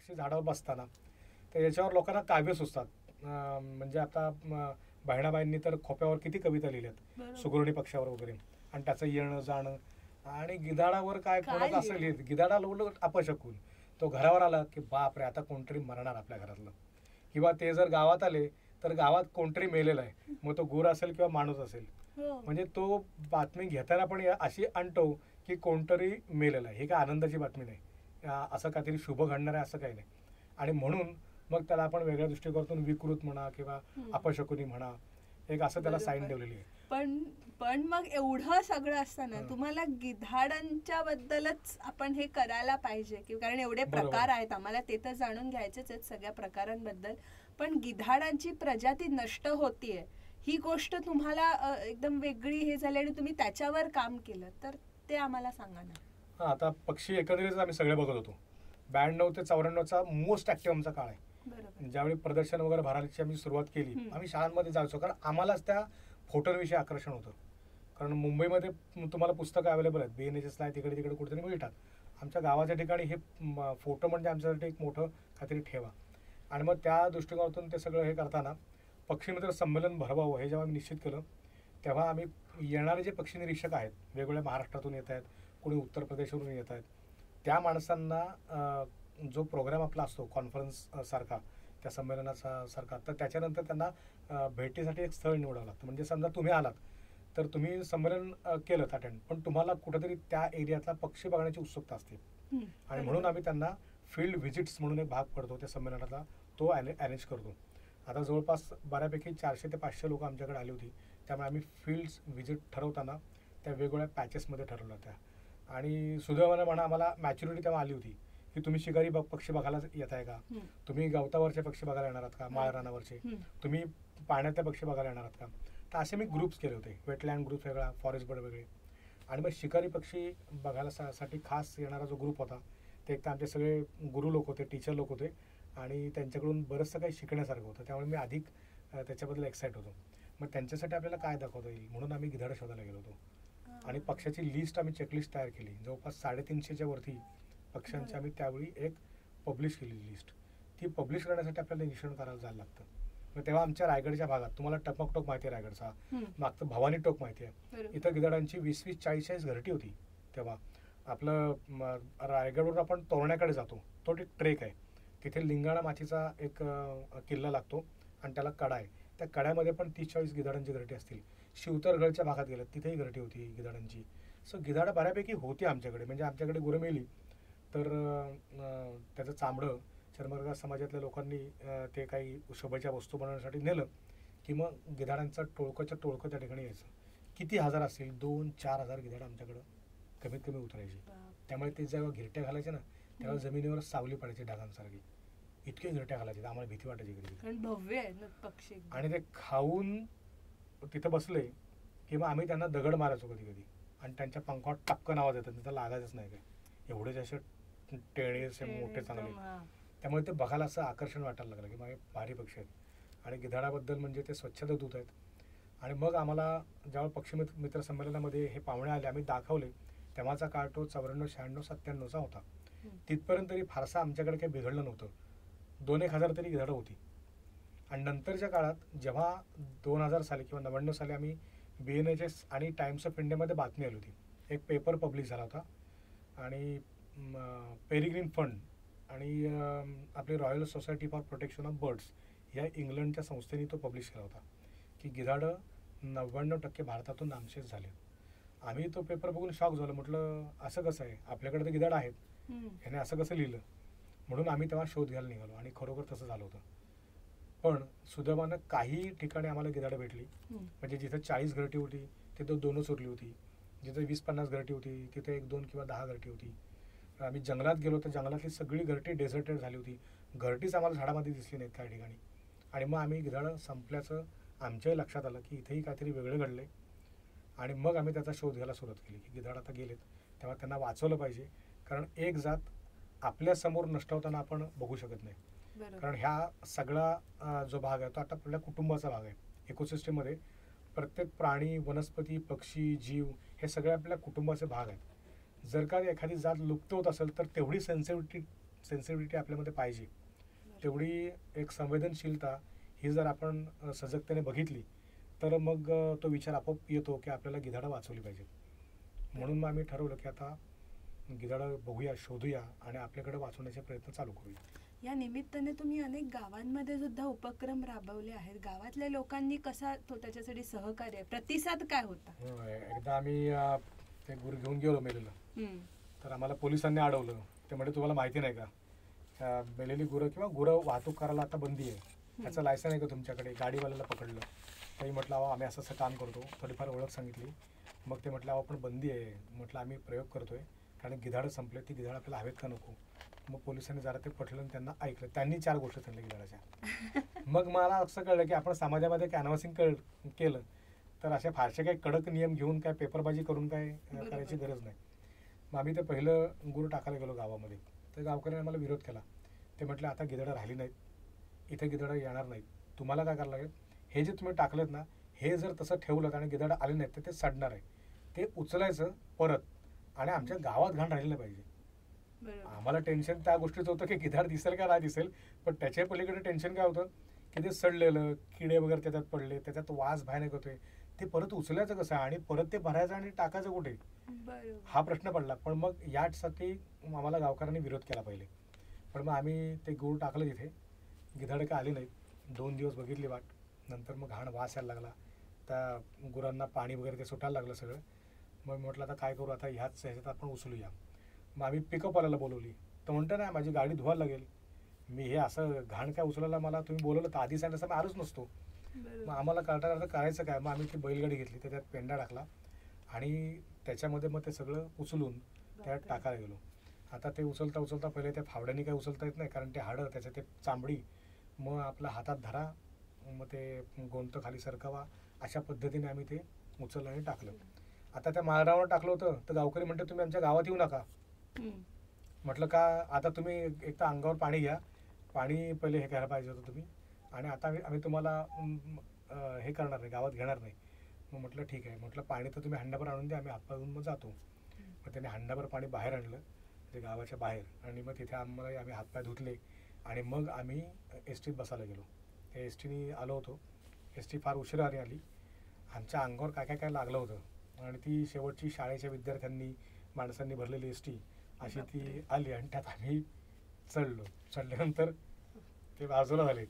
पक्षी झाडावर बसताना तर याच्यावर लोकांना काव्य सुचतात. म्हणजे आता बहिणाबाईंनी तर खोप्यावर किती कविता लिहिल्यात सुगरुणी पक्षावर वगैरे, आणि त्याचं येणं जाणं. आणि गिधाडावर काय कोणाचं असं लिहित, गिधाडा लोट अपशकून, तो घरावर आला की बापरे आता कोणतरी मरणार आपल्या घरातलं. किंवा ते जर गावात आले तर गावात कोणतरी मेलेलं आहे, मग तो गुर असेल किंवा माणूस असेल. म्हणजे तो बातमी घेताना पण अशी आणतो की कोणतरी मेलेलं आहे. ही काय आनंदाची बातमी नाही, असं काहीतरी शुभ घडणार आहे असं काही नाही. आणि म्हणून मग त्याला आपण वेगळ्या दृष्टिकोनातून विकृत म्हणा किंवा अपशकुनी म्हणा, एक असं त्याला साईन ठेवलेली आहे. पण मग एवढं सगळं असताना तुम्हाला गिधाडांच्या बद्दलच आपण हे करायला पाहिजे, कारण एवढे प्रकार आहेत, आम्हाला ते तर जाणून घ्यायचेच आहेत सगळ्या प्रकारांबद्दल. पण गिधाडांची प्रजाती नष्ट होतीये ही गोष्ट तुम्हाला एकदम वेगळी हे झाली आणि तुम्ही त्याच्यावर काम केलं, तर ते आम्हाला सांगा ना. आता पक्षी एकंदरीत आम्ही सगळे बघत होतो. 92 ते 94चा मोस्ट ऍक्टिव्ह आमचा काळ आहे. ज्यावेळी प्रदर्शन वगैरे भरायची आम्ही सुरुवात केली, आम्ही शाळांमध्ये जायचो, कारण आम्हालाच त्या फोटोंविषयी आकर्षण होतं. कारण मुंबईमध्ये तुम्हाला पुस्तकं अवेलेबल आहेत, BNHSला आहे, तिकडे तिकडे कुठेतरी मिळतात. आमच्या गावाच्या ठिकाणी हे फोटो म्हणजे आमच्यासाठी एक मोठं काहीतरी ठेवा. आणि मग त्या दृष्टिकोनातून ते सगळं हे करताना पक्षीमित्र संमेलन भरवावं हे जेव्हा आम्ही निश्चित केलं, तेव्हा आम्ही येणारे जे पक्षी निरीक्षक आहेत, वेगवेगळ्या महाराष्ट्रातून येत आहेत, कोणी उत्तर प्रदेशवरून येत आहेत, त्या माणसांना जो प्रोग्राम आपला असतो कॉन्फरन्स सारखा, त्या संमेलनाचा सारखा, तर त्याच्यानंतर त्यांना भेटीसाठी एक स्थळ निवडावं लागतं. म्हणजे समजा तुम्ही आलात तर तुम्ही संमेलन केलं अटेंड, पण तुम्हाला कुठेतरी त्या एरियातला पक्षी बघण्याची उत्सुकता असते. आणि म्हणून आम्ही त्यांना फील्ड व्हिजिट्स म्हणून एक भाग पडतो त्या संमेलनाचा, तो अरेंज करतो. आता जवळपास बऱ्यापैकी 400 ते 500 लोक आमच्याकडे आली होती. त्यामुळे आम्ही फील्ड्स व्हिजिट ठरवताना त्या वेगवेगळ्या पॅचेसमध्ये ठरवल्या होत्या. आणि सुदैवाने म्हणा आम्हाला मॅच्युरिटी तेव्हा आली होती की तुम्ही शिकारी पक्षी बघायला येत आहे का, तुम्ही गवतावरचे पक्षी बघायला येणार आहात का, माळरानावरचे, तुम्ही पाण्यातले पक्षी बघायला येणार आहात का. तर असे मी ग्रुप्स केले होते, वेटलँड ग्रुप वेगळा, फॉरेस्ट बर्ड वेगळे. आणि मग शिकारी पक्षी बघायला साठी खास येणारा जो ग्रुप होता, ते एक तर आमचे सगळे गुरु लोक होते, टीचर लोक होते, आणि त्यांच्याकडून बरंचसं काही शिकण्यासारखं होतं. त्यामुळे मी अधिक त्याच्याबद्दल एक्साइट होतो. मग त्यांच्यासाठी आपल्याला काय दाखवता येईल म्हणून आम्ही गिधाडं शोधायला गेलो होतो. आणि पक्षाची लिस्ट, आम्ही चेकलिस्ट तयार केली. जवळपास 350च्या वरती पक्ष्यांची आम्ही त्यावेळी एक पब्लिश केलेली लिस्ट. ती पब्लिश करण्यासाठी आपल्याला निरीक्षण करायला जायला लागतं. मग तेव्हा आमच्या रायगडच्या भागात, तुम्हाला टकमक टोक माहिती आहे रायगडचा, मागचं भवानी टोक माहिती आहे, इथं गिधाडांची 20-20, 40-40 घरटी होती. तेव्हा आपलं रायगडवरून आपण तोरण्याकडे जातो, तो एक ट्रेक आहे, तिथे लिंगाणा माचीचा एक किल्ला लागतो आणि त्याला कडा आहे. त्या कड्यामध्ये पण 30-40 गिधाडांची घरटी असतील. शिवतरगडच्या भागात गेलं तिथेही घरटी होती गिधाडांची. सो गिधाडं बऱ्यापैकी होती आमच्याकडे. म्हणजे आमच्याकडे गुरं मेली तर त्याचं चामडं चर्मकार समाजातल्या लोकांनी ते काही शोभेच्या वस्तू बनवण्यासाठी नेलं की मग गिधाडांचा टोळकं त्या ठिकाणी यायचं. किती हजार असतील, 2-4 हजार गिधाडं आमच्याकडं कमीत कमी उतरायची. त्यामुळे ते जेव्हा घिरट्या घालायचे ना, तेव्हा जमिनीवर सावली पडायची ढगांसारखी, इतके घिरट्या घालायचे, आम्हाला भीती वाटायची कधी. भव्य आहे ना पक्षी. आणि ते खाऊन तिथं बसले की मग आम्ही त्यांना दगड मारायचो कधी कधी, आणि त्यांच्या पंखावर टपकन आवाज येतात, तिथं लागायचंच नाही काय, एवढेच असे टेणे असे मोठे चांगले. त्यामुळे ते बघायला असं आकर्षण वाटायला लागलं की माझे भारी पक्षी आहेत. आणि गिधाडाबद्दल म्हणजे ते स्वच्छता दूत आहेत. आणि मग आम्हाला जेव्हा पक्षी मित्र संमेलनामध्ये हे पाहुणे आले, आम्ही दाखवले, तेव्हाचा काळ तो 94, 96, 97चा होता. तिथपर्यंत तरी फारसा आमच्याकडे काही बिघडलं नव्हतं. 2-1 हजार तरी गिधाडं होती. आणि नंतरच्या काळात जेव्हा 2000 साली किंवा 99 साली आम्ही BNHS आणि टाइम्स ऑफ इंडियामध्ये बातमी आली होती, एक पेपर पब्लिश झाला होता, आणि पेरिग्रीन फंड आणि आपली royal society for protection of birds या इंग्लंडच्या संस्थेने तो पब्लिश केला होता की गिधाडं 99% भारतातून नामशेष झाले. आम्ही तो पेपर बघून शॉक झालो. म्हटलं असं कसं आहे, आपल्याकडे तर गिधाडं आहेत, ह्याने असं कसं लिहिलं. म्हणून आम्ही तेव्हा शोध घ्यायला निघालो आणि खरोखर तसं झालं होतं. पण सुदैवानं काही ठिकाणी आम्हाला गिधाडं भेटली. म्हणजे जिथं 40 घरटी होती तिथं 2च उरली होती, जिथं 20-50 घरटी होती तिथे 1-2 किंवा 10 घरटी होती. आम्ही जंगलात गेलो तर जंगलातली सगळी घरटी डेझर्टेड झाली होती, घरटीच आम्हाला झाडामध्ये दिसली नाहीत काही ठिकाणी. आणि मग आम्ही गिधाडं संपल्याचं आमच्याही लक्षात आलं की इथेही काहीतरी वेगळं घडलं आहे. आणि मग आम्ही त्याचा शोध घ्यायला सुरुवात केली की गिधाड आता गेलेत, तेव्हा त्यांना वाचवलं पाहिजे. कारण एक जात आपल्यासमोर नष्ट होताना आपण बघू शकत नाही. कारण ह्या सगळा जो भाग आहे तो आता आपल्या कुटुंबाचा भाग आहे. इकोसिस्टममध्ये प्रत्येक प्राणी, वनस्पती, पक्षी, जीव हे सगळे आपल्या कुटुंबाचे भाग आहेत. जर का एखादी जात लुप्त होत असेल तर तेवढी सेन्सिटिव्हिटी आपल्यामध्ये पाहिजे, तेवढी एक संवेदनशीलता ही जर आपण सजगतेने बघितली तर मग तो विचार आपोआप येतो की आपल्याला गिधाडं वाचवली पाहिजे. म्हणून मग आम्ही ठरवलं की आता गिधाडं बघूया, शोधूया आणि आपल्याकडे वाचवण्याचे प्रयत्न चालू करूया. या निमित्ताने तुम्ही अनेक गावांमध्ये सुद्धा उपक्रम राबवले आहेत. गावातल्या लोकांनी कसा तो त्याच्यासाठी सहकार्य, प्रतिसाद काय होता? एकदा आम्ही ते गुरु घेऊन गेलो मेलेलं, तर आम्हाला पोलिसांनी अडवलं. ते म्हणजे तुम्हाला माहिती नाही का मेलेली गुरं किंवा गुरं वाहतूक करायला आता बंदी आहे, त्याचं लायसन आहे का तुमच्याकडे? गाडीवाल्याला पकडलं. काही म्हटलं अहो आम्ही असं असं काम करतो, थोडीफार ओळख सांगितली. मग ते म्हटलं अहो पण बंदी आहे. म्हटलं आम्ही प्रयोग करतोय कारण गिधाडं संपले, ती गिधाडं आपल्याला हवेत का नको? मग पोलिसांनी जरा ते पटलं आणि त्यांना ऐकलं. त्यांनी 4 गोष्टी सांगल्या गिधाडाच्या. मग मला असं कळलं की आपण समाजामध्ये कॅनव्हासिंग केलं तर अशा फारसे काही कडक नियम घेऊन काय पेपरबाजी करून काय करायची गरज नाही. मग आम्ही ते पहिलं गुरु टाकायला गेलो गावामध्ये, तर गावकऱ्यांनी आम्हाला विरोध केला. ते म्हटलं आता गिधाडं राहिली नाहीत, इथे गिधाडं येणार नाहीत, तुम्हाला काय करायला लागेल, हे जे तुम्ही टाकलेत ना, हे जर तसं ठेवलं आणि गिधाडं आले नाहीत तर ते सडणार आहे, ते उचलायचं परत आणि आमच्या गावात घाण राहिलं पाहिजे. आम्हाला टेन्शन त्या गोष्टीचं होतं की गिधाड दिसेल का नाही दिसेल, पण त्याच्या पलीकडे टेन्शन काय होतं की ते सडलेलं, किडे वगैरे त्याच्यात पडले, त्याच्यात वास भयानक होतोय, ते परत उचलायचं कसं आणि परत ते भरायचं आणि टाकायचं कुठे, हा प्रश्न पडला. पण मग यासाठी आम्हाला गावकऱ्यांनी विरोध केला पहिले. पण मग आम्ही ते गूळ टाकलं तिथे, गिधाडं काय आली नाहीत. 2 दिवस बघितली वाट, नंतर मग घाण वास यायला लागला, त्या गुरांना पाणी वगैरे ते सुटायला लागलं सगळं. मग म्हटलं आता काय करू, आता ह्याच ह्याच्यात आपण उचलूया. मग आम्ही पिकअपवाल्याला बोलवली. तर म्हणतो ना माझी गाडी धुवायला लागेल, मी हे असं घाण काय उचलायला मला तुम्ही बोलवलं तर आधी सांगितलं मी आलोच नसतो. मग आम्हाला करता करता करायचं काय, मग आम्ही ती बैलगाडी घेतली, त्याच्यात पेंडा टाकला आणि त्याच्यामध्ये मग ते सगळं उचलून त्यात टाकायला गेलो. आता ते उचलता उचलता पहिले त्या फावड्यानी काही उचलता येत नाही कारण ते हाडं, त्याचं ते चांबडी, मग आपल्या हातात धरा, मग ते गोंत खाली सरकवा, अशा पद्धतीने आम्ही ते उचललं आणि टाकलं. आता त्या माळरावर टाकलं होतं तर गावकरी म्हणते तुम्ही आमच्या गावात येऊ नका. म्हटलं का, आता तुम्ही एक तर अंगावर पाणी घ्या, पाणी पहिले हे करायला पाहिजे होतं तुम्ही, आणि आता आम्ही तुम्हाला हे करणार नाही, गावात घेणार नाही. मग म्हटलं ठीक आहे. म्हटलं पाणी तर तुम्ही हंडाभर आणून द्या, आम्ही हातपाय धुवून मग जातो. मग त्याने हंडाभर पाणी बाहेर आणलं ते गावाच्या बाहेर, आणि मग तिथे आम्ही हातपाय धुतले आणि मग आम्ही एस टीत बसायला गेलो. त्या एस टीने आलो होतो. एस टी फार उशिरा आली. आमच्या अंगावर काय काय काय लागलं होतं आणि ती शेवटची शाळेच्या विद्यार्थ्यांनी माणसांनी भरलेली एस टी अशी ती आली आणि त्यात आम्ही चढल्यानंतर ते बाजूला झाले.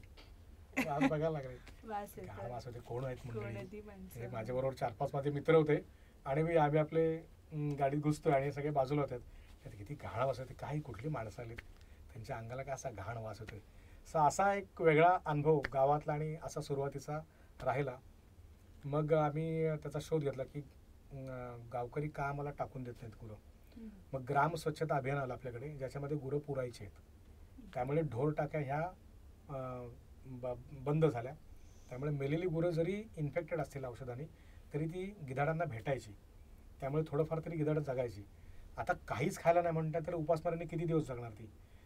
आज बघायला लागले घाण वास होते, कोण आहेत मंडळी. माझ्याबरोबर 4-5 माझे मित्र होते आणि आम्ही आपले गाडीत घुसतोय आणि सगळे बाजूला होतात. त्यात किती घाण वास होते, काही कुठली माणसं आलीत, त्यांच्या अंगाला काय असा घाण वास होतोय. असा एक वेगळा अनुभव गावातला आणि असा सुरुवातीचा राहिला. मग आम्ही त्याचा शोध घेतला की गावकरी का आम्हाला टाकून देत नाहीत गुरं. मग ग्राम स्वच्छता अभियान आलं आपल्याकडे, ज्याच्यामध्ये गुरं पुरायची आहेत. त्यामुळे ढोर टाक्या ह्या बंद झाल्या. त्यामुळे मेलेली गुरं जरी इन्फेक्टेड असतील औषधाने तरी ती गिधाडांना भेटायची, त्यामुळे थोडंफार तरी गिधाडं जगायची. आता काहीच खायला नाही म्हणतात तर उपासमारीने किती दिवस जगणार ती.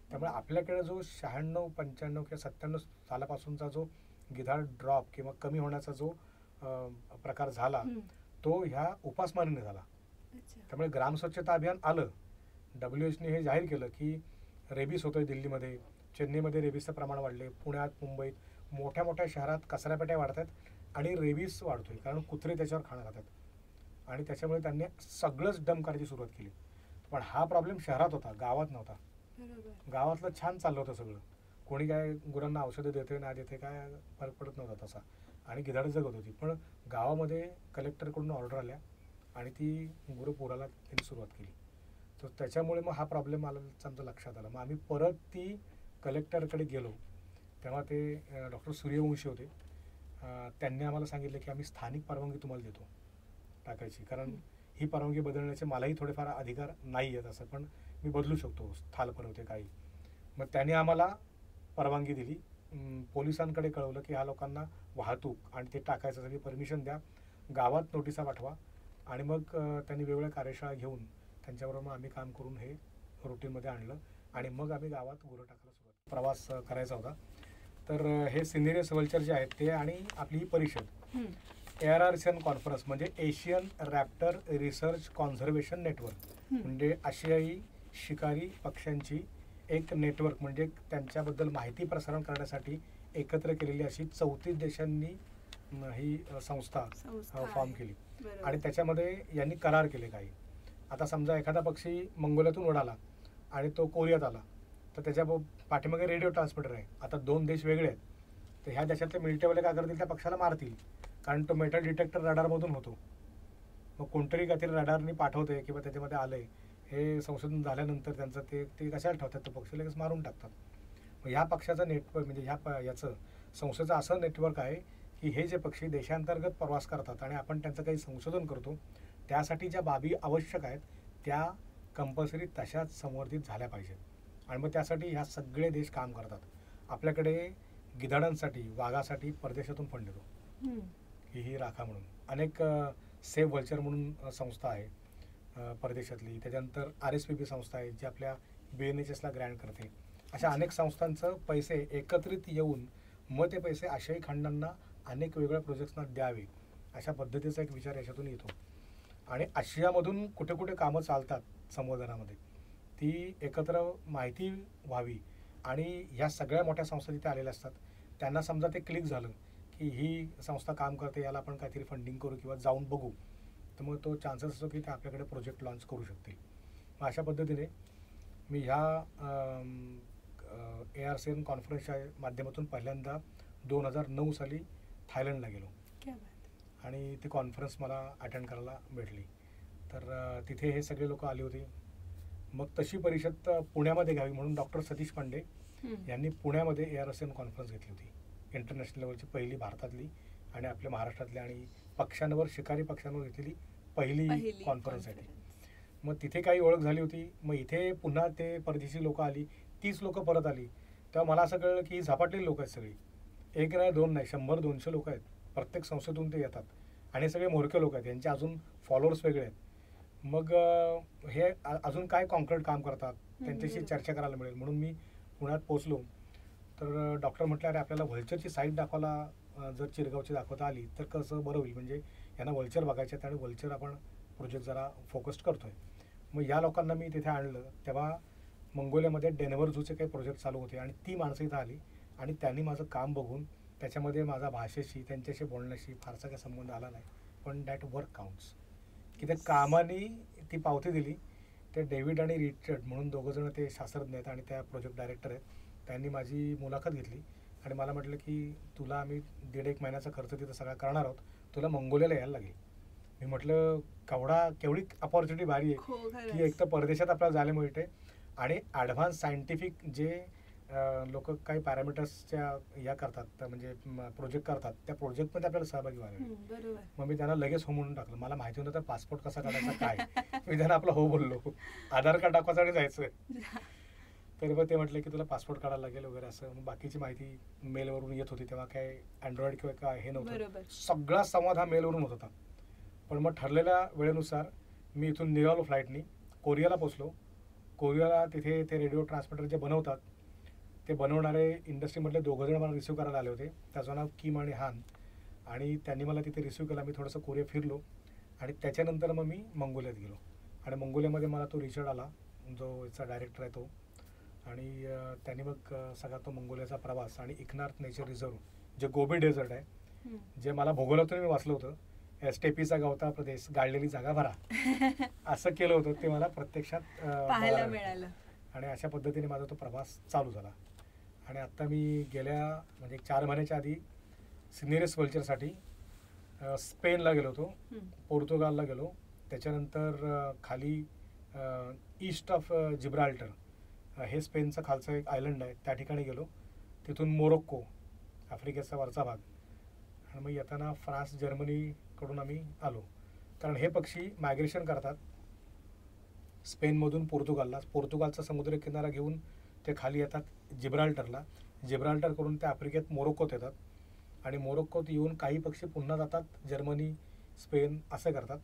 त्यामुळे आपल्याकडे जो 96, 95 किंवा 97 सालापासूनचा जो गिधाड ड्रॉप किंवा कमी होण्याचा जो प्रकार झाला तो ह्या उपासमारीने झाला. त्यामुळे ग्राम स्वच्छता अभियान आलं. WHOने हे जाहीर केलं की रेबीज होतोय दिल्लीमध्ये, चेन्नईमध्ये रेबीजचं प्रमाण वाढले, पुण्यात, मुंबईत, मोठ्या मोठ्या शहरात कचऱ्यापेट्या वाढतात आणि रेबीज वाढतोय कारण कुत्रे त्याच्यावर खाणं खातात. आणि त्याच्यामुळे त्यांनी सगळंच डंप करायची सुरुवात केली. पण हा प्रॉब्लेम शहरात होता, गावात नव्हता. गावातलं छान चाललं होतं सगळं, कोणी काय गुरांना औषधं देते ना देते काय फरक पडत नव्हता तसा, आणि गिधाडं जगत होती. पण गावामध्ये कलेक्टरकडून ऑर्डर आल्या आणि ती गुरं पुरायला त्यांनी सुरुवात केली. तर त्याच्यामुळे मग हा प्रॉब्लेम आमच्या लक्षात आला. मग आम्ही परत ती कलेक्टरकडे गेलो. तेव्हा ते डॉक्टर सूर्यवंशी होते. त्यांनी आम्हाला सांगितलं की आम्ही स्थानिक परवानगी तुम्हाला देतो टाकायची, कारण ही परवानगी बदलण्याचे मलाही थोडेफार अधिकार नाही आहेत असं, पण मी बदलू शकतो स्थाल परवते काही. मग त्यांनी आम्हाला परवानगी दिली. पोलिसांकडे कळवलं की ह्या लोकांना वाहतूक आणि ते टाकायच्यासाठी परमिशन द्या, गावात नोटिसा पाठवा. आणि मग त्यांनी वेगवेगळ्या कार्यशाळा घेऊन त्यांच्याबरोबर मग आम्ही काम करून हे रुटीनमध्ये आणलं आणि मग आम्ही गावात गुरं टाकायला सुरुवात प्रवास करायचा होता. तर हे सिनेरियस वल्चर जे आहेत ते आणि आपली ही परिषद ARRCN कॉन्फरन्स म्हणजे Asian Raptor research conservation network, म्हणजे आशियाई शिकारी पक्ष्यांची एक नेटवर्क म्हणजे त्यांच्याबद्दल माहिती प्रसारण करण्यासाठी एकत्र केलेली अशी 34 देशांनी ही संस्था फॉर्म केली. आणि त्याच्यामध्ये यांनी करार केले काही. आता समजा एखादा पक्षी मंगोलियातून उडाला आणि तो कोरियात आला, तर त्याच्या पाठीमागे रेडिओ ट्रान्समीटर आहे. आता 2 देश वेगळे आहेत, तर ह्या देशातले मिलिटरीवाले काय करतील, त्या पक्षाला मारतील, कारण तो मेटल डिटेक्टर रडारमधून होतो. मग कोणतरी काहीतरी रडारनी पाठवते किंवा त्याच्यामध्ये आलंय हे संशोधन झाल्यानंतर त्यांचं ते कशाला ठेवतात, तो पक्षी लगेच मारून टाकतात. मग ह्या पक्षाचं नेटवर्क म्हणजे याचं संस्थेचं असं नेटवर्क आहे की हे जे पक्षी देशांतर्गत प्रवास करतात आणि आपण त्यांचं काही संशोधन करतो, त्यासाठी ज्या बाबी आवश्यक आहेत त्या कंपल्सरी तशाच संवर्धित झाल्या पाहिजेत. आणि मग त्यासाठी ह्या सगळे देश काम करतात. आपल्याकडे गिधाडांसाठी, वाघासाठी परदेशातून फंड येतो, ही राखा म्हणून. अनेक सेव्ह व्हल्चर म्हणून संस्था आहे परदेशातली. त्याच्यानंतर RSPB संस्था आहे जी आपल्या BNHSला ग्रँट करते. अशा अनेक संस्थांचं पैसे एकत्रित येऊन मग ते पैसे आशियाई खंडांना अनेक वेगळ्या प्रोजेक्ट्सना द्यावे, अशा पद्धतीचा एक विचार याच्यातून येतो. आणि आशियामधून कुठे कुठे कामं चालतात संवर्धनामध्ये, ती एकत्र माहिती व्हावी. आणि ह्या सगळ्या मोठ्या संस्था जिथे आलेल्या असतात त्यांना समजा ते क्लिक झालं की ही संस्था काम करते, याला आपण काहीतरी फंडिंग करू किंवा जाऊन बघू, तर मग तो चान्सेस असतो की ते आपल्याकडे प्रोजेक्ट लॉन्च करू शकतील. मग अशा पद्धतीने मी ह्या ARCN कॉन्फरन्सच्या माध्यमातून पहिल्यांदा 2009 साली थायलंडला गेलो आणि ती कॉन्फरन्स मला अटेंड करायला भेटली. तर तिथे हे सगळे लोक आले होते. मग तशी परिषद पुण्यामध्ये घ्यावी म्हणून डॉक्टर सतीश पांडे यांनी पुण्यामध्ये ARCN कॉन्फरन्स घेतली होती, इंटरनॅशनल लेवलची पहिली भारतातली आणि आपल्या महाराष्ट्रातली आणि पक्ष्यांवर, शिकारी पक्ष्यांवर घेतलेली पहिली कॉन्फरन्स आहे. मग तिथे काही ओळख झाली होती. मग इथे पुन्हा ते परदेशी लोक आली, 30 लोक परत आली. तेव्हा मला असं कळलं की झपाटलेली लोक आहेत सगळी, एक नाही, दोन नाही, 100-200 लोक आहेत. प्रत्येक संस्थेतून ते येतात आणि सगळे मोरके लोक आहेत, यांचे अजून फॉलोअर्स वेगळे आहेत. मग हे अजून काय कॉन्क्रीट काम करतात त्यांच्याशी चर्चा करायला मिळेल म्हणून मी पुण्यात पोचलो. तर डॉक्टर म्हटलं, अरे आपल्याला व्हल्चरची साईट दाखवायला जर चिरगावची दाखवता आली तर कसं बरं होईल, म्हणजे यांना व्हल्चर बघायचे आहेत आणि व्हल्चर आपण प्रोजेक्ट जरा फोकस्ड करतोय. मग या लोकांना मी तिथे आणलं. तेव्हा मंगोलियामध्ये डेन्व्हर झूचे काही प्रोजेक्ट चालू होते आणि ती माणसं इथं आली आणि त्यांनी माझं काम बघून त्याच्यामध्ये माझा भाषेशी, त्यांच्याशी बोलण्याशी फारसा काही संबंध आला नाही, पण दॅट वर्क काउंट्स, की त्या कामाने ती पावती दिली. ते डेव्हिड आणि रिचर्ड म्हणून दोघंजण ते शास्त्रज्ञ आहेत आणि त्या प्रोजेक्ट डायरेक्टर आहेत. त्यांनी माझी मुलाखत घेतली आणि मला म्हटलं की तुला आम्ही 1.5 महिन्याचा खर्च तिथं सगळा करणार आहोत, तुला मंगोलियाला यायला लागेल. मी म्हटलं केवढी अपॉर्च्युनिटी भारी आहे की एक तर परदेशात आपल्याला जायला मिळते आणि ॲडव्हान्स सायंटिफिक जे लोक काही पॅरामीटर्सच्या या करतात, म्हणजे प्रोजेक्ट करतात, त्या प्रोजेक्टमध्ये आपल्याला सहभागी व्हावे. मग मी त्यांना लगेच हो म्हणून टाकलं. मला माहिती होतं पासपोर्ट कसा काढायचा काय, मी त्यांना आपला हो बोललो, आधार कार्ड दाखवायचं आणि जायचं. तर मग ते म्हटले की तुला पासपोर्ट काढायला लागेल वगैरे असं. मग बाकीची माहिती मेलवरून येत होती. तेव्हा काय अँड्रॉइड किंवा काय हे नव्हतं, सगळा संवाद हा मेलवरून होत होता. पण मग ठरलेल्या वेळेनुसार मी इथून निघालो फ्लाईटनी, कोरियाला पोचलो. कोरियाला तिथे ते रेडिओ ट्रान्समीटर जे बनवतात ते बनवणारे इंडस्ट्रीमधले 2 जण मला रिसिव्ह करायला आले होते. त्याचं नाव किम आणि हान, आणि त्यांनी मला तिथे रिसिव्ह केला. मी थोडंसं कोरिया फिरलो आणि त्याच्यानंतर मग मी मंगोलियात गेलो. आणि मंगोलियामध्ये मला तो रिचर्ड आला, जो याचा डायरेक्टर आहे तो, आणि त्यांनी मग सगळा तो मंगोलियाचा प्रवास आणि इकनार्थ नेचर रिझर्व, जे गोबी डेझर्ट आहे, जे मला भूगोलातून मी वाचलं होतं, स्टेपीचा गवता प्रदेश, गाळलेली जागा भरा, असं केलं होतं, ते मला प्रत्यक्षात पाहायला मिळालं. आणि अशा पद्धतीने माझा तो प्रवास चालू झाला. आणि आत्ता मी गेल्या म्हणजे 4 महिन्याच्या आधी सिनेरियस व्हल्चरसाठी स्पेनला गेलो होतो, पोर्तुगालला गेलो, त्याच्यानंतर खाली ईस्ट ऑफ जिब्राल्टर, हे स्पेनचं खालचं एक आयलंड आहे, त्या ठिकाणी गेलो. तिथून मोरोक्को, आफ्रिकेचा वरचा भाग, आणि मग येताना फ्रान्स, जर्मनीकडून आम्ही आलो. कारण हे पक्षी मायग्रेशन करतात स्पेनमधून पोर्तुगालला, पोर्तुगालचा समुद्र किनारा घेऊन ते खाली येतात जिब्राल्टरला, जिब्राल्टर करून ते आफ्रिकेत मोरोक्कोत येतात, आणि मोरोक्कोत येऊन काही पक्षी पुन्हा जातात जर्मनी, स्पेन असं करतात,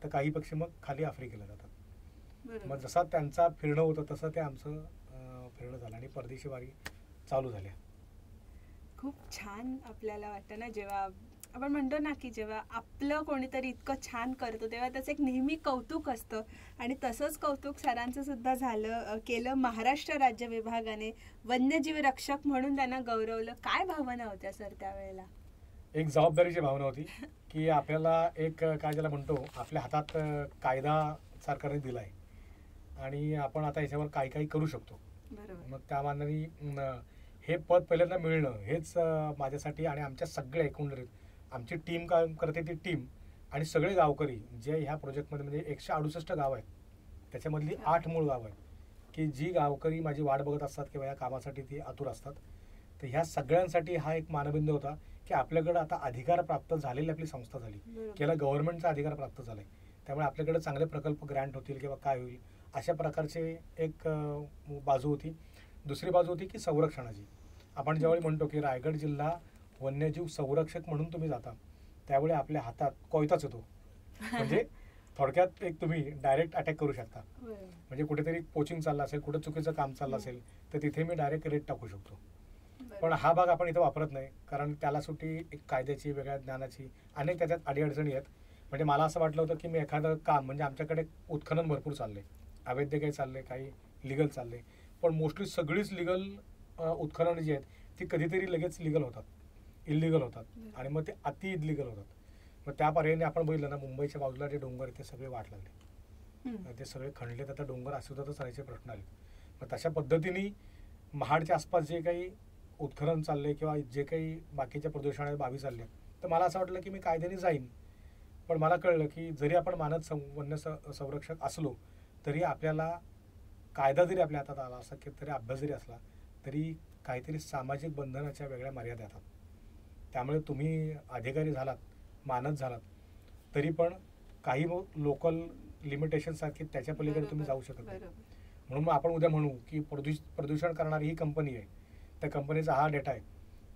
तर काही पक्षी मग खाली आफ्रिकेला जातात. मग जसा त्यांचा फिरणं होतं तसं ते आमचं फिरणं झालं आणि परदेशी वारी चालू झाल्या. खूप छान आपल्याला वाटतं ना जेव्हा आपण म्हणतो ना की जेव्हा आपलं कोणीतरी इतकं छान करतो तेव्हा त्याचं एक नेहमी कौतुक असतं, आणि तसंच कौतुक सरांचं सुद्धा केलं महाराष्ट्र राज्य विभागाने. वन्यजीव रक्षक म्हणून त्यांना गौरवलं. काय भावना होत्या सर त्यावेळेला? एक जबाबदारीची भावना होती की आपल्याला एक काय ज्याला म्हणतो आपल्या हातात कायदा सरकारने दिला आहे आणि आपण आता याच्यावर काही काही करू शकतो. मग त्या मानाने हे पद पहिल्यांदा मिळणं हेच माझ्यासाठी आणि आमच्या सगळ्या एकंदरीत आमची टीम काम करते ती टीम आणि सगळे गावकरी जे ह्या प्रोजेक्टमध्ये म्हणजे 168 गाव आहेत त्याच्यामधली 8 मूळ गाव आहेत की जी गावकरी माझी वाट बघत असतात किंवा या कामासाठी ती आतुर असतात. तर ह्या सगळ्यांसाठी हा एक मानबिंदू होता की आपल्याकडे आता अधिकार प्राप्त झालेली आपली संस्था झाली की याला गव्हर्नमेंटचा अधिकार प्राप्त झाला आहे, त्यामुळे आपल्याकडे चांगले प्रकल्प ग्रँट होतील किंवा काय होईल अशा प्रकारचे एक बाजू होती. दुसरी बाजू होती की संरक्षणाची. आपण ज्यावेळी म्हणतो की रायगड जिल्हा वन्यजीव संरक्षक म्हणून तुम्ही जाता त्यावेळी आपल्या हातात कोयताच येतो. म्हणजे थोडक्यात एक तुम्ही डायरेक्ट अटॅक करू शकता. म्हणजे कुठेतरी पोचिंग चाललं असेल, कुठे चुकीचं काम चाललं असेल तर तिथे मी डायरेक्ट रेट टाकू शकतो. पण हा भाग आपण इथं वापरत नाही कारण त्याला सुटी एक कायद्याची वेगळ्या ज्ञानाची अनेक त्याच्यात अडीअडचणी आहेत. म्हणजे मला असं वाटलं होतं की मी एखादं काम म्हणजे आमच्याकडे उत्खनन भरपूर चाललंय, अवैध काही चाललंय, काही लिगल चाललंय, पण मोस्टली सगळीच लिगल उत्खनन जी आहेत ती कधीतरी लगेच लिगल होतात, इलिगल होतात आणि मग ते अति इलिगल होतात. मग त्या पर्यायाने आपण बघितलं ना मुंबईच्या बाजूला जे डोंगर ते सगळे वाट लागले, ते सगळे खणलेत, आता डोंगर अस्तित्वातच राहायचे प्रश्न आले. मग तशा पद्धतीने महाडच्या आसपास जे काही उत्खनन चाललंय किंवा जे काही बाकीच्या प्रदूषणात बाबी चालल्या तर मला असं वाटलं की मी कायद्याने जाईन. पण मला कळलं की जरी आपण वन्य संरक्षक असलो तरी आपल्याला कायदा जरी आपल्या हातात आला असा तरी अभ्यास जरी असला तरी काहीतरी सामाजिक बंधनाच्या वेगळ्या मर्यादा येतात. त्यामुळे तुम्ही अधिकारी झालात, मानत झालात तरी पण काही लोकल लिमिटेशनसारखी त्याच्या पलीकडे तुम्ही जाऊ शकत नाही. म्हणून मग आपण उद्या म्हणू की प्रदूषण करणारी ही कंपनी आहे, त्या कंपनीचा हा डेटा आहे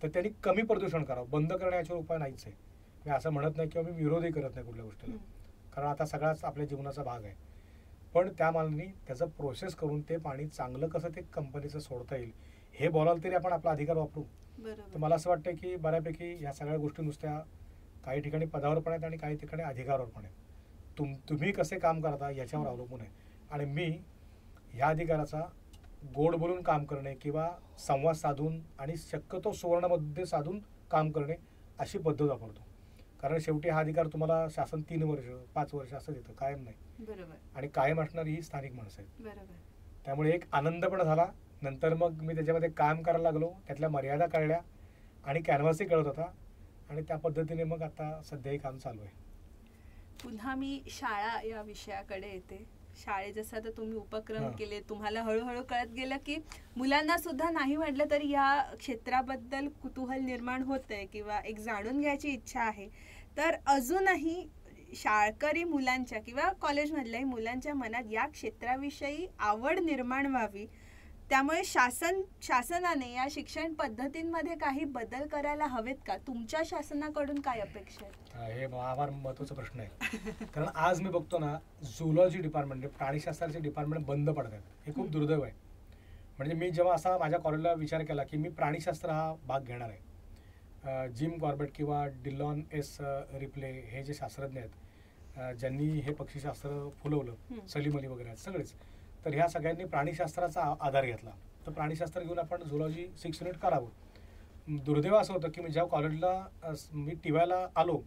तर त्यांनी कमी प्रदूषण करावं, बंद करण्याचे उपाय नाहीच आहे. मी असं म्हणत नाही किंवा मी विरोधही करत नाही कुठल्या गोष्टीला, कारण आता सगळाच आपल्या जीवनाचा भाग आहे. पण त्या मानाने त्याचं प्रोसेस करून ते पाणी चांगलं कसं ते कंपनीचं सोडता येईल हे बोलायला तरी आपण आपला अधिकार वापरू. तर मला असं वाटतं की बऱ्यापैकी ह्या सगळ्या गोष्टी नुसत्या काही ठिकाणी पदावर पण आहेत आणि काही ठिकाणी अधिकारावर पण आहेत. तुम्ही कसे काम करता याच्यावर अवलंबून आहे. आणि मी ह्या अधिकाराचा गोड बोलून काम करणे किंवा संवाद साधून आणि शक्यतो सुवर्णमध्ये साधून काम करणे अशी पद्धत वापरतो. कारण शेवटी हा अधिकार तुम्हाला शासन 3 वर्ष 5 वर्ष असं देतं, कायम नाही. आणि कायम असणारी ही स्थानिक माणसं आहेत. त्यामुळे एक आनंद पण झाला. नंतर मग मी त्याच्यामध्ये काम करायला लागलो, त्यातल्या मर्यादा कळल्या आणि कॅनव्हासही कळत होता आणि त्या पद्धतीने मग आता सध्याही काम चालू आहे. पुन्हा मी शाळा या विषयाकडे येते. शाळेत जसं आता तुम्ही उपक्रम केले, तुम्हाला हळूहळू कळत गेलं की मुलांना सुद्धा नाही म्हटलं तरी या क्षेत्राबद्दल कुतूहल निर्माण होतंय किंवा एक जाणून घ्यायची इच्छा आहे. तर अजूनही शाळकरी मुलांच्या किंवा कॉलेजमधल्याही मुलांच्या मनात या क्षेत्राविषयी आवड निर्माण व्हावी, त्यामुळे शासनाने या शिक्षण पद्धतींमध्ये काही बदल करायला हवेत का? तुमच्या शासनाकडून काय अपेक्षा आहेत? हे फार महत्त्वाचा प्रश्न आहे. कारण आज मी बघतो ना झुलॉजी डिपार्टमेंट म्हणजे प्राणीशास्त्राचे डिपार्टमेंट बंद पडत आहेत. हे खूप दुर्दैव आहे. म्हणजे मी जेव्हा असा माझ्या कॉलेजला विचार केला की मी प्राणीशास्त्र हा भाग घेणार आहे, जिम कॉर्बेट किंवा डिलॉन एस रिप्ले हे जे शास्त्रज्ञ आहेत ज्यांनी हे पक्षीशास्त्र फुलवलं, सलीम अली वगैरे आहेत सगळेच, तर ह्या सगळ्यांनी प्राणीशास्त्राचा आधार घेतला. तर प्राणीशास्त्र घेऊन आपण झुलॉजी 6 युनिट करावं. दुर्दैव असं होतं की मी जेव्हा कॉलेजला मी टीवायला आलो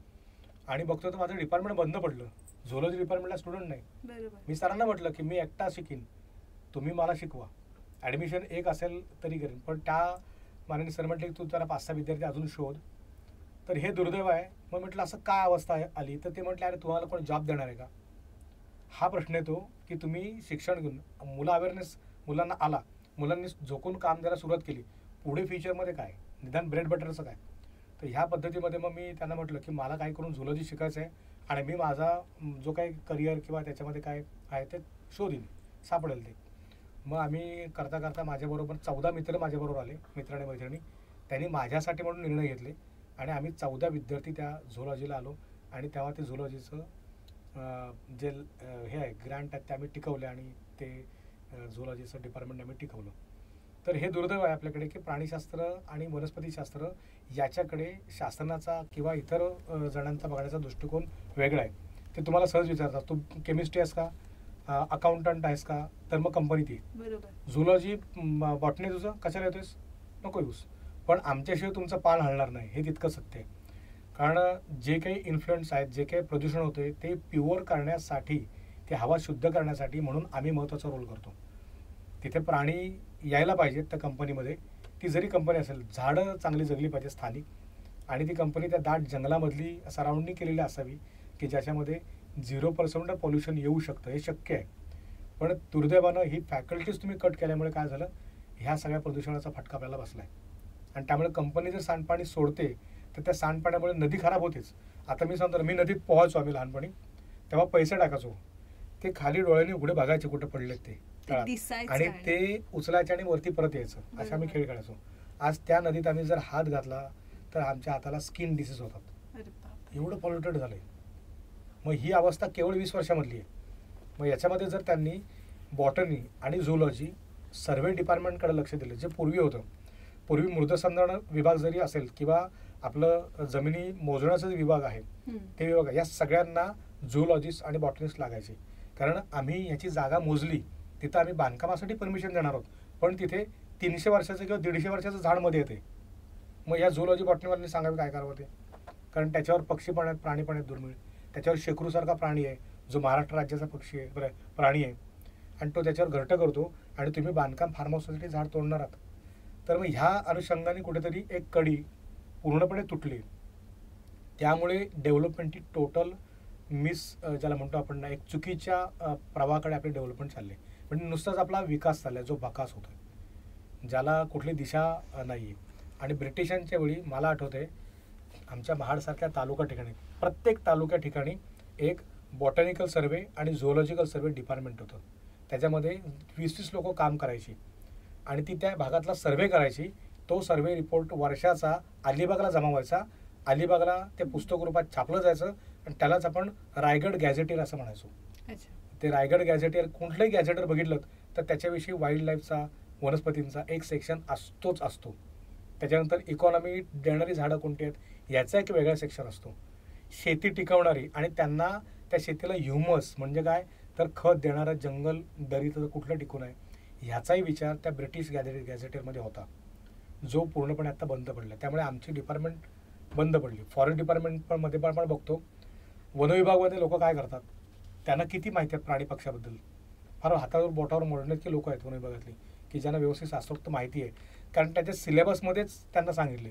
आणि बघतो तर माझं डिपार्टमेंट बंद पडलं. झुलॉजी डिपार्टमेंटला स्टुडंट नाही. मी सरांना म्हटलं की मी एकटा शिकीन, तुम्ही मला शिकवा, ॲडमिशन एक असेल तरी करेन. पण त्या माननीय सर म्हटले की तू त्याला 5-6 विद्यार्थी अजून शोध. तर हे दुर्दैव आहे. मग म्हटलं असं काय अवस्था आली, तर ते म्हटलं अरे तुम्हाला कोण जॉब देणार आहे का? हा प्रश्न येतो की तुम्ही शिक्षण घेऊन अवेअरनेस मुलांना आला, मुलांनी झोकून काम द्यायला सुरुवात केली, पुढे फ्युचरमध्ये काय, निदान ब्रेड बटरचं काय. तर ह्या पद्धतीमध्ये मग मी त्यांना म्हटलं की मला काय करून झुलॉजी शिकायचं आहे आणि मी माझा जो काही करिअर किंवा त्याच्यामध्ये काय आहे ते शोधीन, सापडेल ते. मग आम्ही करता करता माझ्याबरोबर 14 मित्र माझ्याबरोबर आले, मित्र आणि मैत्रिणी. त्यांनी माझ्यासाठी म्हणून निर्णय घेतले आणि आम्ही 14 विद्यार्थी त्या झुलॉजीला आलो आणि तेव्हा ते झुलॉजीचं जे हे आहे ग्रँट आहेत ते आम्ही टिकवले आणि ते झुलॉजीचं डिपार्टमेंट आम्ही टिकवलं. तर हे दुर्दैव आहे आपल्याकडे की प्राणीशास्त्र आणि वनस्पतीशास्त्र याच्याकडे शासनाचा किंवा इतर जणांचा बघण्याचा दृष्टिकोन वेगळा आहे. ते तुम्हाला सहज विचारतात, तू केमिस्ट्री आहेस का, अकाउंटंट आहेस का, तर मग कंपनीत ये. बरोबर. झुलॉजी बॉटनी तुझं कशाला येतोयस, नको यूज. पण आमच्याशिवाय तुमचं पान हलणार नाही, हे तितकं सत्य आहे. कारण जे काही इन्फ्लुएन्स आहेत, जे काही प्रदूषण होते ते प्युअर करण्यासाठी, ते हवा शुद्ध करण्यासाठी म्हणून आम्ही महत्त्वाचा रोल करतो. तिथे प्राणी यायला पाहिजेत त्या कंपनीमध्ये. ती जरी कंपनी असेल, झाडं चांगली जगली पाहिजे स्थानिक, आणि ती कंपनी त्या दाट जंगलामधली सराउंडिंग केलेली असावी की ज्याच्यामध्ये 0% पॉल्युशन येऊ शकतं. हे शक्य आहे. पण दुर्दैवानं ही फॅकल्टीज तुम्ही कट केल्यामुळे काय झालं, ह्या सगळ्या प्रदूषणाचा फटका आपल्याला बसला आहे. आणि त्यामुळे कंपनी जर सांडपाणी सोडते तर त्या सांडपाण्यामुळे नदी खराब होतेच. आता मी सांगतो, मी नदीत पोहायचो आम्ही लहानपणी, तेव्हा पैसे टाकायचो, ते खाली डोळ्याने उघडे बघायचे कुठे पडलेत ते तळात, आणि ते उचलायचे आणि वरती परत यायचं, असे आम्ही खेळ खेळायचो. आज त्या नदीत आम्ही जर हात घातला तर आमच्या हाताला स्किन डिसीज होतात. एवढं पॉल्युटेड झालंय. मग ही अवस्था केवळ 20 वर्षामधली आहे. मग याच्यामध्ये जर त्यांनी बॉटनी आणि झुलॉजी सर्वे डिपार्टमेंटकडे लक्ष दिलं, जे पूर्वी होतं, पूर्वी मृदसंधारण विभाग जरी असेल किंवा आपलं जमिनी मोजण्याचा जे विभाग आहे ते विभाग, या सगळ्यांना झुलॉजिस्ट आणि बॉटनिस्ट लागायचे. कारण आम्ही याची जागा मोजली, तिथं आम्ही बांधकामासाठी परमिशन देणार आहोत, पण तिथे 300 वर्षाचं किंवा 150 वर्षाचं झाड मध्ये येते. मग या झुलॉजी बॉटनीवाल्यांनी सांगावे काय करावं ते. कारण त्याच्यावर पक्षी पण आहेत, प्राणी पण आहेत दुर्मिळ. त्याच्यावर शेकरूसारखा प्राणी आहे, जो महाराष्ट्र राज्याचा पक्षी आहे, प्राणी आहे, आणि तो त्याच्यावर घरटं करतो, आणि तुम्ही बांधकाम फार्म हाऊससाठी झाड तोडणार आहात. तर मग ह्या अनुषंगाने कुठेतरी एक कडी पूर्णपणे तुटली. त्यामुळे डेव्हलपमेंटची टोटल ज्याला म्हणतो आपण ना, एक चुकीच्या प्रवाहाकडे आपली डेव्हलपमेंट चालली. म्हणजे नुसताच आपला विकास चाललाय, जो बकास होतोय, ज्याला कुठली दिशा नाही आहे. आणि ब्रिटिशांच्या वेळी मला आठवतंय, आमच्या महाडसारख्या तालुका ठिकाणी, प्रत्येक तालुक्या ठिकाणी एक बॉटॅनिकल सर्वे आणि झुऑलॉजिकल सर्वे डिपार्टमेंट होतं. त्याच्यामध्ये 20-20 लोक काम करायची, आणि ती त्या भागातला सर्वे करायची. तो सर्वे रिपोर्ट वर्षाचा अलिबागला जमा व्हायचा. अलिबागला ते पुस्तक रूपात छापलं जायचं, आणि त्यालाच आपण रायगड गॅझेटियर असं म्हणायचो. ते रायगड गॅझेटियर, कुठलंही गॅझेटर बघितलं तर त्याच्याविषयी वाईल्ड लाईफचा, वनस्पतींचा एक सेक्शन असतोच असतो. त्याच्यानंतर इकॉनॉमी देणारी झाडं कोणती आहेत याचा एक वेगळा सेक्शन असतो. शेती टिकवणारी, आणि त्यांना त्या शेतीला ह्युमस म्हणजे काय तर खत देणारं जंगल, दरीचं कुठलं टिकून आहे ह्याचाही विचार त्या ब्रिटिश गॅझेटियरमध्ये होता, जो पूर्णपणे आता बंद पडला. त्यामुळे आमची डिपार्टमेंट बंद पडली. फॉरेस्ट डिपार्टमेंट मध्ये पण आपण बघतो, वनविभागामध्ये लोक काय करतात, त्यांना किती माहिती आहे प्राणी पक्षाबद्दल. फार हातावर बोटावर मोडण्याची लोक आहेत वनविभागातली, की ज्यांना व्यवस्थित शास्त्रोक्त माहिती आहे. कारण त्याच्या सिलेबसमध्येच त्यांना सांगितले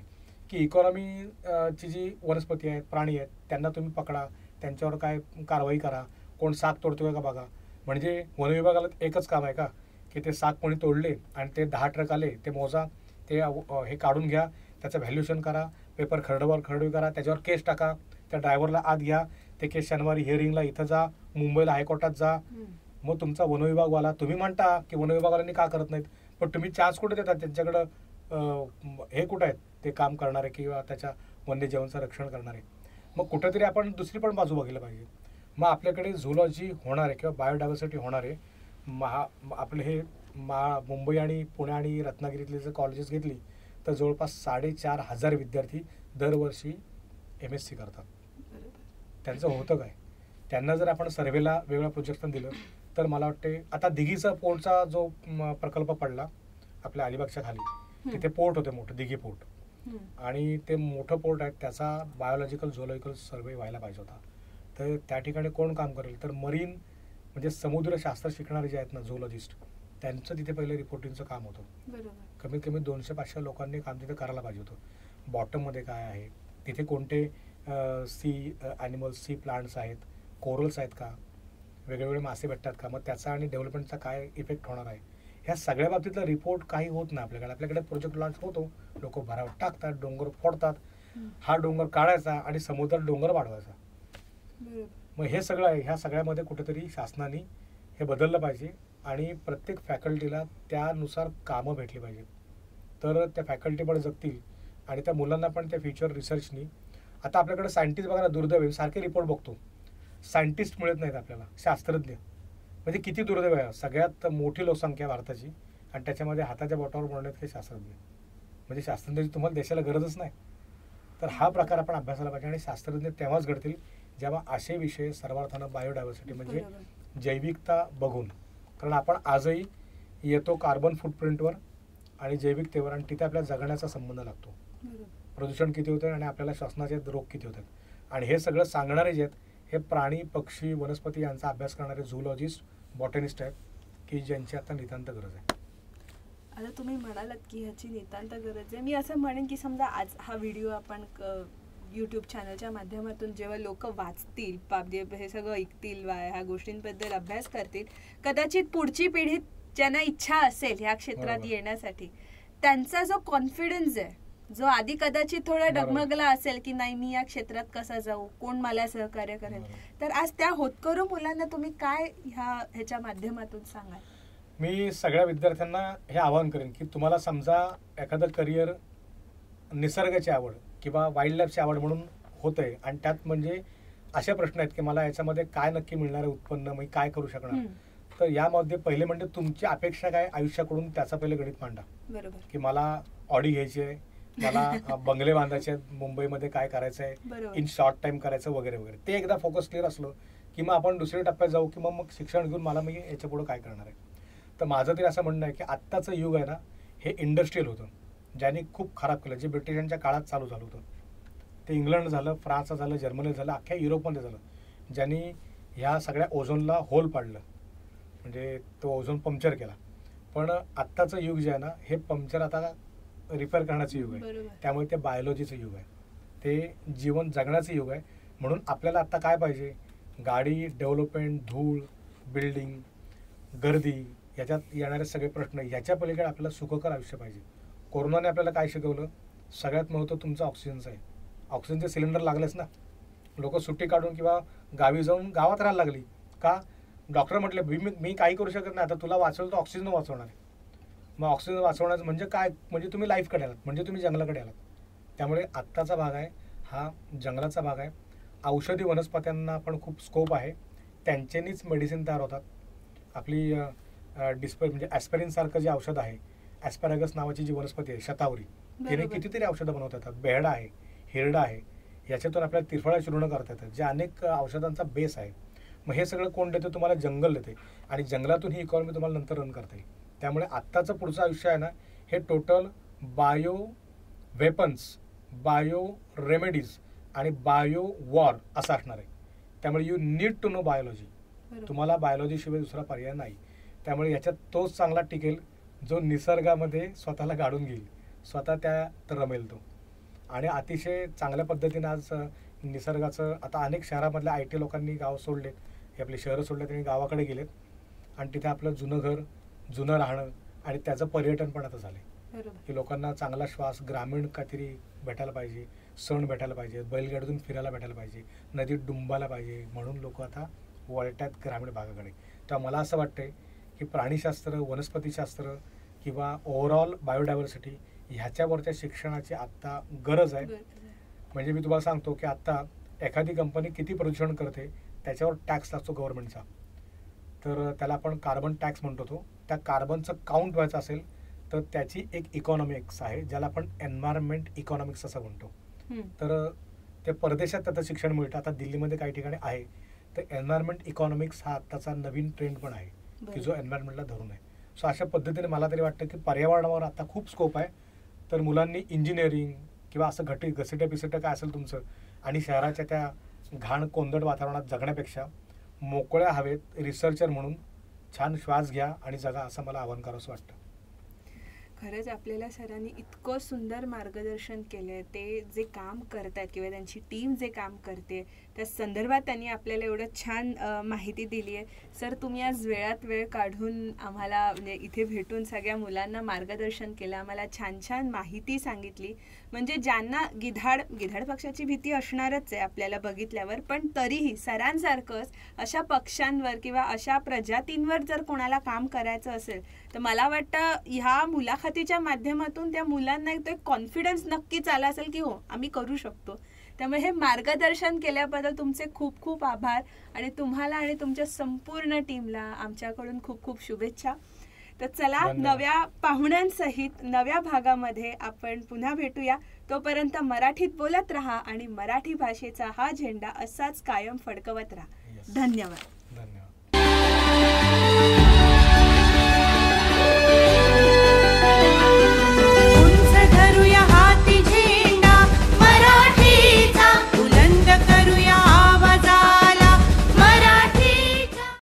की इकॉनॉमीची जी वनस्पती आहेत, प्राणी आहेत, त्यांना तुम्ही पकडा, त्यांच्यावर काय कारवाई करा, कोण साग तोडतोय का बघा. म्हणजे वनविभागाला एकच काम आहे का की ते साग कोणी तोडले आणि ते 10 ट्रक आले, ते मोजा, ते हे काढून घ्या, त्याचं व्हॅल्युएशन करा, पेपर खरडवी करा, त्याच्यावर केस टाका, त्या ड्रायव्हरला आत घ्या, ते केस शनिवारी हिअरिंगला इथं जा, मुंबईला हायकोर्टात जा. मग तुमचा वनविभागवाला, तुम्ही म्हणता की वनविभागवाल्यांनी का करत नाहीत, पण तुम्ही चान्स कुठे देतात त्यांच्याकडं, हे कुठं आहेत ते काम करणारे किंवा त्याच्या वन्यजीवांचं रक्षण करणारे. मग कुठेतरी आपण दुसरी पण बाजू बघायला पाहिजे. मग आपल्याकडे झुऑलॉजी होणार आहे किंवा बायोडायव्हर्सिटी होणार आहे. आपले हे मुंबई आणि पुणे आणि रत्नागिरीतले जर कॉलेजेस घेतली तर जवळपास 4,500 विद्यार्थी दरवर्षी MSc करतात. त्यांचं होतं काय, त्यांना जर आपण सर्वेला वेगळं प्रोजेक्शन दिलं तर मला वाटते, आता दिघीचा पोर्टचा जो प्रकल्प पडला आपल्या अलिबागच्या खाली, तिथे पोर्ट होते मोठं, दिघी पोर्ट, आणि ते मोठं पोर्ट आहे, त्याचा बायोलॉजिकल झुऑलॉजिकल सर्वे व्हायला पाहिजे होता. तर त्या ठिकाणी कोण काम करेल, तर मरीन म्हणजे समुद्रशास्त्र शिकणारे जे आहेत ना झुऑलॉजिस्ट, त्यांचं तिथे पहिले रिपोर्टिंगचं काम होतं. कमीत कमी 200-500 लोकांनी काम तिथे करायला पाहिजे होतं. बॉटममध्ये काय आहे, तिथे कोणते सी ॲनिमल्स, सी प्लांट्स आहेत, कोरल्स आहेत का, वेगवेगळे मासे भेटतात का, मग त्याचा आणि डेव्हलपमेंटचा काय इफेक्ट होणार आहे, ह्या सगळ्या बाबतीतला रिपोर्ट काही होत नाही आपल्याकडे. आपल्याकडे प्रोजेक्ट लॉन्च होतो, लोक भरावर टाकतात, डोंगर फोडतात, हा डोंगर काढायचा आणि समुद्रात डोंगर वाढवायचा. मग हे सगळं आहे. ह्या सगळ्यामध्ये कुठेतरी शासनाने हे बदललं पाहिजे, आणि प्रत्येक फॅकल्टीला त्यानुसार कामं भेटली पाहिजेत, तर त्या फॅकल्टी पण जगतील, आणि त्या मुलांना पण त्या फ्युचर रिसर्चनी. आता आपल्याकडे सायंटिस्ट बघायला दुर्दैव आहे, सारखे रिपोर्ट बघतो, सायंटिस्ट मिळत नाहीत आपल्याला, शास्त्रज्ञ. म्हणजे किती दुर्दैव आहे. सगळ्यात मोठी लोकसंख्या भारताची, आणि त्याच्यामध्ये हाताच्या बोटावर बनवण्यात काही शास्त्रज्ञ, म्हणजे शास्त्रज्ञाची तुम्हाला देशाला गरजच नाही. तर हा प्रकार आपण अभ्यासाला पाहिजे आणि शास्त्रज्ञ तेव्हाच घडतील जेव्हा असे विषय सर्वार्थानं बायोडायव्हर्सिटी म्हणजे जैविकता बघून. कारण आपण आजही येतो कार्बन फूटप्रिंटवर आणि जैविकतेवर, आणि तिथे आपल्या जगण्याचा संबंध लागतो. प्रदूषण किती होतं आणि आपल्याला श्वसनाचे रोग किती होतात, आणि हे सगळं सांगणारे जे आहेत हे प्राणी, पक्षी, वनस्पती यांचा अभ्यास करणारे झूलॉजिस्ट, बॉटनिस्ट आहेत की ज्यांची आता नितांत गरज आहे. आता तुम्ही म्हणालात की ह्याची नितांत गरज आहे. मी असं म्हणेन की समजा आज हा व्हिडिओ आपण यूट्यूब चॅनलच्या माध्यमातून जेव्हा लोक वाचतील, हे सगळं ऐकतील, ह्या गोष्टींबद्दल अभ्यास करतील, कदाचित पुढची पिढी ज्यांना इच्छा असेल ह्या क्षेत्रात येण्यासाठी, त्यांचा जो कॉन्फिडन्स आहे, जो आधी कदाचित थोडा डगमगला असेल की नाही मी या क्षेत्रात कसा जाऊ, कोण मला सहकार्य करेल, तर आज त्या होतकरू मुलांना तुम्ही काय ह्याच्या माध्यमातून सांगाल? मी सगळ्या विद्यार्थ्यांना हे आवाहन करेन की तुम्हाला समजा एखादं करिअर निसर्गाची आवड किंवा वाईल्ड लाईफची आवड म्हणून होतंय, आणि त्यात म्हणजे असे प्रश्न आहेत की मला याच्यामध्ये काय नक्की मिळणार आहे उत्पन्न, मी काय करू शकणार, तर यामध्ये पहिले म्हणजे तुमची अपेक्षा काय आयुष्याकडून त्याचा पहिले गणित मांडा. बरोबर. की मला ऑडी घ्यायची आहे, मला बंगले बांधायचे आहेत, मुंबईमध्ये काय करायचं आहे, इन शॉर्ट टाइम करायचं वगैरे वगैरे. ते एकदा फोकस क्लिअर असलं की मग आपण दुसऱ्या टप्प्यात जाऊ की मग शिक्षण घेऊन मला मी याच्या पुढे काय करणार आहे. तर माझं तरी असं म्हणणं आहे की आत्ताचं युग आहे ना हे इंडस्ट्रियल होतं, ज्यांनी खूप खराब केलं, जे ब्रिटिशांच्या काळात चालू झालं होतं. ते इंग्लंड झालं, फ्रान्स झालं, जर्मनी झालं, अख्ख्या युरोपमध्ये झालं, ज्यांनी ह्या सगळ्या ओझोनला होल पाडलं, म्हणजे तो ओझोन पंक्चर केला. पण आत्ताचं युग जे आहे ना हे पंक्चर आता रिपेअर करण्याचं युग आहे. त्यामुळे ते बायोलॉजीचं युग आहे, ते जीवन जगण्याचं युग आहे. म्हणून आपल्याला आत्ता काय पाहिजे, गाडी, डेव्हलपमेंट, धूळ, बिल्डिंग, गर्दी, याच्यात येणारे सगळे प्रश्न, याच्या पलीकडे आपल्याला सुखकर आयुष्य पाहिजे. कोरोनाने आपल्याला काय शिकवलं, सगळ्यात महत्त्व तुमचं ऑक्सिजनचं आहे. ऑक्सिजनचे सिलेंडर लागलेच ना, लोक सुट्टी काढून किंवा गावी जाऊन गावात राहायला लागली का, डॉक्टर म्हटले मी काही करू शकत नाही, आता तुला वाचवलं तर ऑक्सिजन वाचवणार आहे. मग ऑक्सिजन वाचवण्याचं म्हणजे काय, म्हणजे तुम्ही लाईफकडे आलात, म्हणजे तुम्ही जंगलाकडे आलात. त्यामुळे आत्ताचा भाग आहे हा जंगलाचा भाग आहे. औषधी वनस्पत्यांना पण खूप स्कोप आहे, त्यांच्यानीच मेडिसिन तयार होतात. आपली म्हणजे ॲस्पेरिनसारखं जे औषध आहे, ॲस्पॅरागस नावाची जी वनस्पती आहे शतावरी, तिने कितीतरी औषधं बनवता येतात. बेहडा आहे, हिरडा आहे, याच्यातून आपल्याला तिरफळा चूर्ण करता येतात, जे अनेक औषधांचा बेस आहे. मग हे सगळं कोण देते, तुम्हाला जंगल देते, आणि जंगलातून ही इकॉनॉमी तुम्हाला नंतर रन करता येईल. त्यामुळे आत्ताचं पुढचं आयुष्य आहे ना हे total bio weapons, bio remedies आणि बायो वॉर असं असणार आहे. त्यामुळे you need to know biology. तुम्हाला बायोलॉजीशिवाय दुसरा पर्याय नाही. त्यामुळे याच्यात तोच चांगला टिकेल जो निसर्गामध्ये स्वतःला गाडून घेईल, स्वतः त्यात रमेल तो. आणि अतिशय चांगल्या पद्धतीने आज निसर्गाचं, आता अनेक शहरामधल्या IT लोकांनी गाव सोडलेत, हे आपले शहरं सोडले, त्यांनी गावाकडे गेलेत आणि तिथे आपलं जुनं घर, जुनं राहणं आणि त्याचं पर्यटन पण आता झालंय की लोकांना चांगला श्वास, ग्रामीण काहीतरी भेटायला पाहिजे, सण भेटायला पाहिजे, बैलगाडीतून फिरायला भेटायला पाहिजे, नदीत डुंबायला पाहिजे, म्हणून लोक आता वळतात ग्रामीण भागाकडे. तेव्हा मला असं वाटतंय की प्राणीशास्त्र, वनस्पतीशास्त्र किंवा ओव्हरऑल बायोडायव्हर्सिटी ह्याच्यावरच्या शिक्षणाची आत्ता गरज आहे. म्हणजे मी तुम्हाला सांगतो की आत्ता एखादी कंपनी किती प्रदूषण करते त्याच्यावर टॅक्स लागतो गव्हर्नमेंटचा, तर त्याला आपण कार्बन टॅक्स म्हणतो. तो त्या कार्बनचं काउंट व्हायचं असेल तर त्याची एक इकॉनॉमिक्स आहे ज्याला आपण एन्व्हायरमेंट इकॉनॉमिक्स असं म्हणतो. तर ते परदेशात त्याचं शिक्षण मिळतं, आता दिल्लीमध्ये काही ठिकाणी आहे. तर एन्व्हायरमेंट इकॉनॉमिक्स हा आत्ताचा नवीन ट्रेंड पण आहे की जो एन्व्हायरमेंटला धरून आहे. सो अशा पद्धतीने मला तरी वाटतं की पर्यावरणावर आता खूप स्कोप आहे. तर मुलांनी इंजिनिअरिंग किंवा असं घसिटं काय असेल तुमचं, आणि शहराच्या त्या घाण कोंदट वातावरणात जगण्यापेक्षा मोकळ्या हवेत रिसर्चर म्हणून छान श्वास घ्या आणि जगा, असं मला आवाहन करावंसं वाटतं. खरंच आपल्याला सरांनी इतकं सुंदर मार्गदर्शन केलं. ते जे काम करतात किंवा त्यांची टीम जे काम करते त्या संदर्भात त्यांनी आपल्याला एवढं छान माहिती दिली आहे. सर, तुम्ही आज वेळात वेळ काढून आम्हाला म्हणजे इथे भेटून सगळ्या मुलांना मार्गदर्शन केलं, आम्हाला छान छान माहिती सांगितली. म्हणजे ज्यांना गिधाड पक्षाची भीती असणारच आहे आपल्याला बघितल्यावर, पण तरीही सरांसारखंच अशा पक्ष्यांवर किंवा अशा प्रजातींवर जर कोणाला काम करायचं असेल तर मला वाटतं ह्या मुलाखतीच्या माध्यमातून त्या मुलांना एक कॉन्फिडन्स नक्कीच आला असेल की हो आम्ही करू शकतो. त्यामुळे हे मार्गदर्शन केल्याबद्दल तुमचे खूप खूप आभार, आणि तुम्हाला आणि तुमच्या संपूर्ण टीमला आमच्याकडून खूप खूप शुभेच्छा. तर चला नव्या पाहुण्यांसहित नव्या भागामध्ये आपण पुन्हा भेटूया. तोपर्यंत मराठीत बोलत राहा आणि मराठी भाषेचा हा झेंडा असाच कायम फडकवत राहा. धन्यवाद.